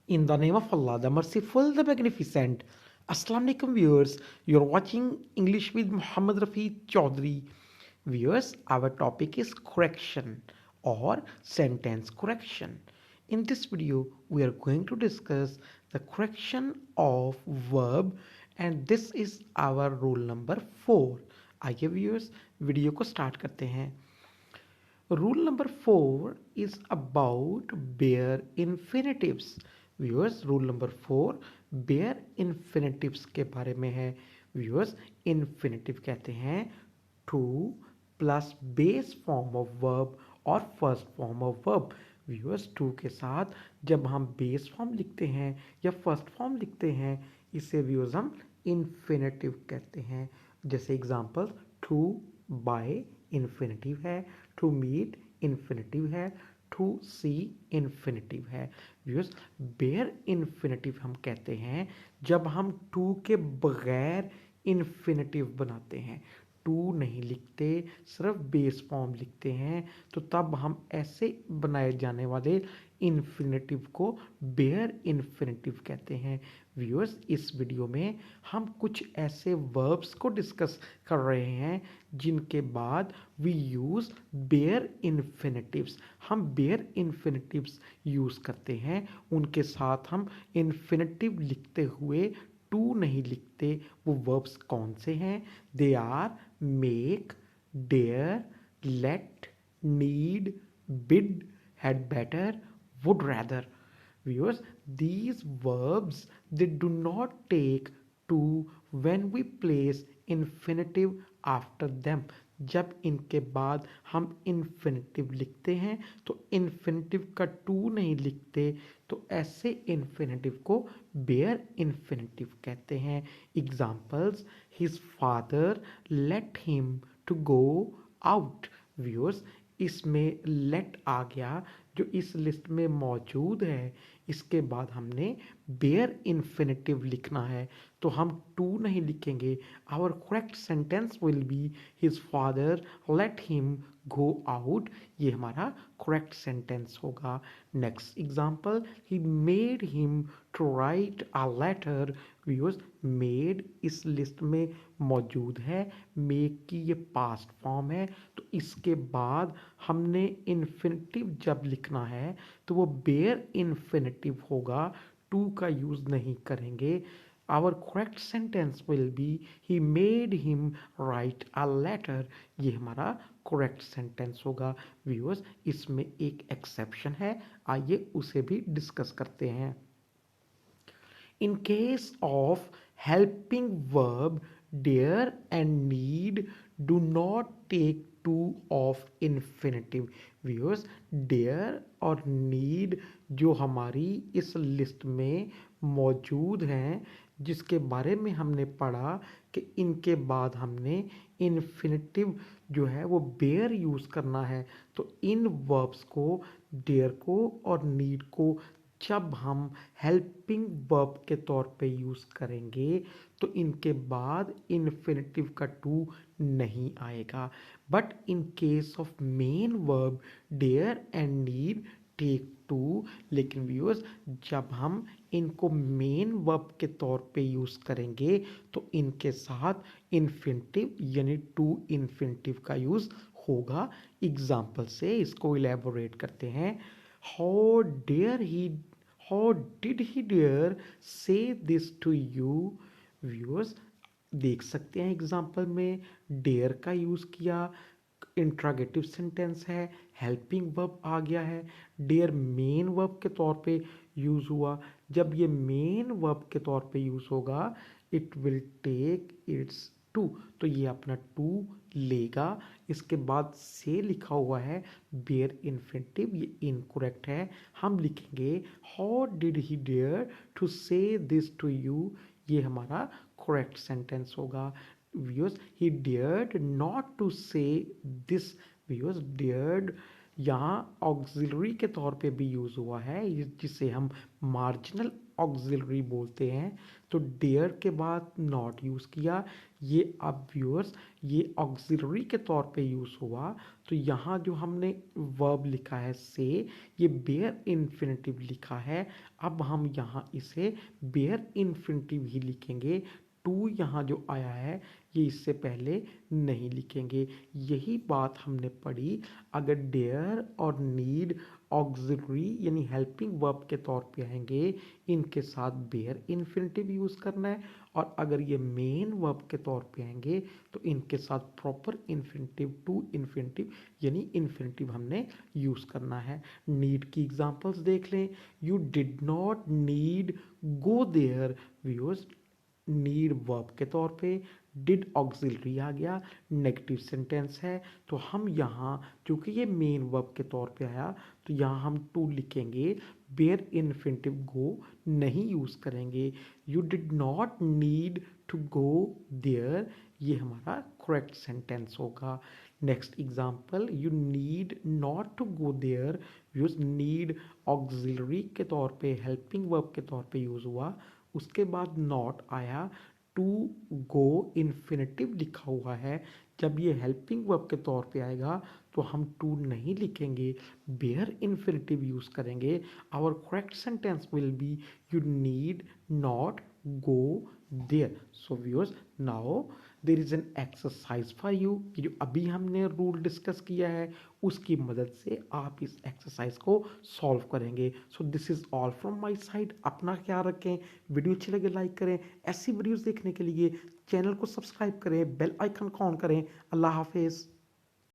In the name of Allah, the Merciful, the Magnificent. Assalamu alaikum viewers. You're watching English with Muhammad Rafi Chaudhry. Viewers, our topic is correction or sentence correction. In this video, we are going to discuss the correction of verb and this is our rule number 4. आइए viewers, video को start करते हैं. Rule number 4 is about bare infinitives. Viewers, rule number 4 bare infinitives के बारे में है. Viewers, infinitive कहते हैं to plus base form of verb और first form of verb. Viewers, to के साथ जब हम base form लिखते हैं या first form लिखते हैं इसे viewers हम infinitive कहते हैं. जैसे एग्जाम्पल to buy इन्फिनेटिव है, टू मीट इन्फिनेटिव है, टू सी इन्फिनेटिव है. व्यूअर्स, बेयर इन्फिनेटिव हम कहते हैं जब हम टू के बगैर इन्फिनेटिव बनाते हैं, टू नहीं लिखते, सिर्फ बेस फॉर्म लिखते हैं, तो तब हम ऐसे बनाए जाने वाले इन्फिनेटिव को बेयर इन्फिनेटिव कहते हैं. व्यूअर्स, इस वीडियो में हम कुछ ऐसे वर्ब्स को डिस्कस कर रहे हैं जिनके बाद वी यूज़ बेयर इन्फिनेटिव्स. हम बेयर इन्फिनेटिव्स यूज़ करते हैं, उनके साथ हम इन्फिनेटिव लिखते हुए टू नहीं लिखते. वो वर्ब्स कौन से हैं? They are make, dare, let, need, bid, had better, would rather. Viewers, these verbs they do not take to when we place infinitive after them. जब इनके बाद हम इन्फिनेटिव लिखते हैं तो इन्फिनेटिव का टू नहीं लिखते, तो ऐसे इन्फिनेटिव को बेयर इन्फिनेटिव कहते हैं. Examples, his father let him to go out. Viewers, इसमें लेट आ गया जो इस लिस्ट में मौजूद है. इसके बाद हमने बेयर इन्फिनेटिव लिखना है तो हम टू नहीं लिखेंगे. Our correct sentence will be his father let him go out. ये हमारा करेक्ट सेंटेंस होगा. Next example, he made him to write a letter. Viewers, made इस लिस्ट में मौजूद है, मेक की ये पास्ट फॉर्म है, तो इसके बाद हमने इन्फिनेटिव जब लिखना है तो वो बेयर इन्फिनेटिव होगा, टू का यूज़ नहीं करेंगे. Our correct sentence will be he made him write a letter. ये हमारा करेक्ट सेंटेंस होगा. व्यूअर्स, इसमें एक एक्सेप्शन है, आइए उसे भी डिस्कस करते हैं. In case of helping verb, dare and need do not take two of infinitive. Viewers, dare और need जो हमारी इस लिस्ट में मौजूद हैं, जिसके बारे में हमने पढ़ा कि इनके बाद हमने इन्फिनेटिव जो है वो बेयर यूज़ करना है, तो इन वर्ब्स को, डेयर को और नीड को जब हम हेल्पिंग वर्ब के तौर पे यूज़ करेंगे तो इनके बाद इन्फिनेटिव का टू नहीं आएगा. But in case of main verb dare and need take to. लेकिन व्यूअर्स, जब हम इनको मेन वर्ब के तौर पे यूज़ करेंगे तो इनके साथ इन्फिनेटिव यानी टू इन्फिनेटिव का यूज़ होगा. एग्जाम्पल से इसको इलेबोरेट करते हैं. How dare he, how did he dare say this to you. Viewers, देख सकते हैं एग्जाम्पल में डेयर का यूज़ किया, इंट्रागेटिव सेंटेंस है, हेल्पिंग वर्ब आ गया है, डेयर मेन वर्ब के तौर पे यूज़ हुआ. जब ये मेन वर्ब के तौर पे यूज़ होगा it will take its to, तो ये अपना टू लेगा. इसके बाद से लिखा हुआ है बेयर इन्फिनेटिव, ये इनकरेक्ट है. हम लिखेंगे how did he dare to say this to you. ये हमारा करेक्ट सेंटेंस होगा. व्यूअर्स, he dared not to say this. Viewers, dared यहाँ ऑक्सिलरी के तौर पे भी यूज़ हुआ है, जिसे हम मार्जिनल ऑक्सिलरी बोलते हैं। तो डेयर के बाद नॉट यूज़ किया, ये अब व्यूअर्स ये ऑक्सिलरी के तौर पे यूज़ हुआ। तो यहाँ जो हमने वर्ब लिखा है से, ये बेयर इन्फिनिटिव लिखा है। अब हम यहाँ इसे बेयर इन्फिनिटिव ही लिखेंगे। टू यहाँ जो आया है ये इससे पहले नहीं लिखेंगे। यही बात हमने पढ़ी, अगर डेयर और नीड ऑक्सिलरी यानी हेल्पिंग वर्ब के तौर पे आएंगे, इनके साथ बेयर इन्फिनिटिव यूज़ करना है। और अगर ये मेन वर्ब के तौर पे आएंगे तो इनके साथ प्रॉपर इन्फिनिटिव टू इन्फिनिटिव यानी इन्फिनिटिव हमने यूज़ करना है। नीड की एग्जांपल्स देख लें। You did not need go there. Viewers need verb के तौर पे, डिड ऑक्सिलरी आ गया, नेगेटिव सेंटेंस है। तो हम यहाँ क्योंकि ये मेन वर्ब के तौर पे आया तो यहाँ हम टू लिखेंगे, बेयर इन्फिनिटिव गो नहीं यूज़ करेंगे। You did not need to go there, ये हमारा करेक्ट सेंटेंस होगा। Next example, you need not to go there. Use need auxiliary के तौर पे, हेल्पिंग वर्ब के तौर पे यूज़ हुआ, उसके बाद नॉट आया, टू गो इन्फिनिटिव लिखा हुआ है। जब ये हेल्पिंग वर्ब के तौर पे आएगा तो हम टू नहीं लिखेंगे, बेयर इन्फिनिटिव यूज करेंगे। Our correct sentence will be you need not go there. So viewers, now there is an exercise for you कि जो अभी हमने रूल डिस्कस किया है उसकी मदद से आप इस एक्सरसाइज को सॉल्व करेंगे। So this is all from my side. अपना ख्याल रखें, वीडियो अच्छी लगे लाइक करें, ऐसी वीडियोस देखने के लिए चैनल को सब्सक्राइब करें, बेल आइकन को ऑन करें। अल्लाह हाफिज़।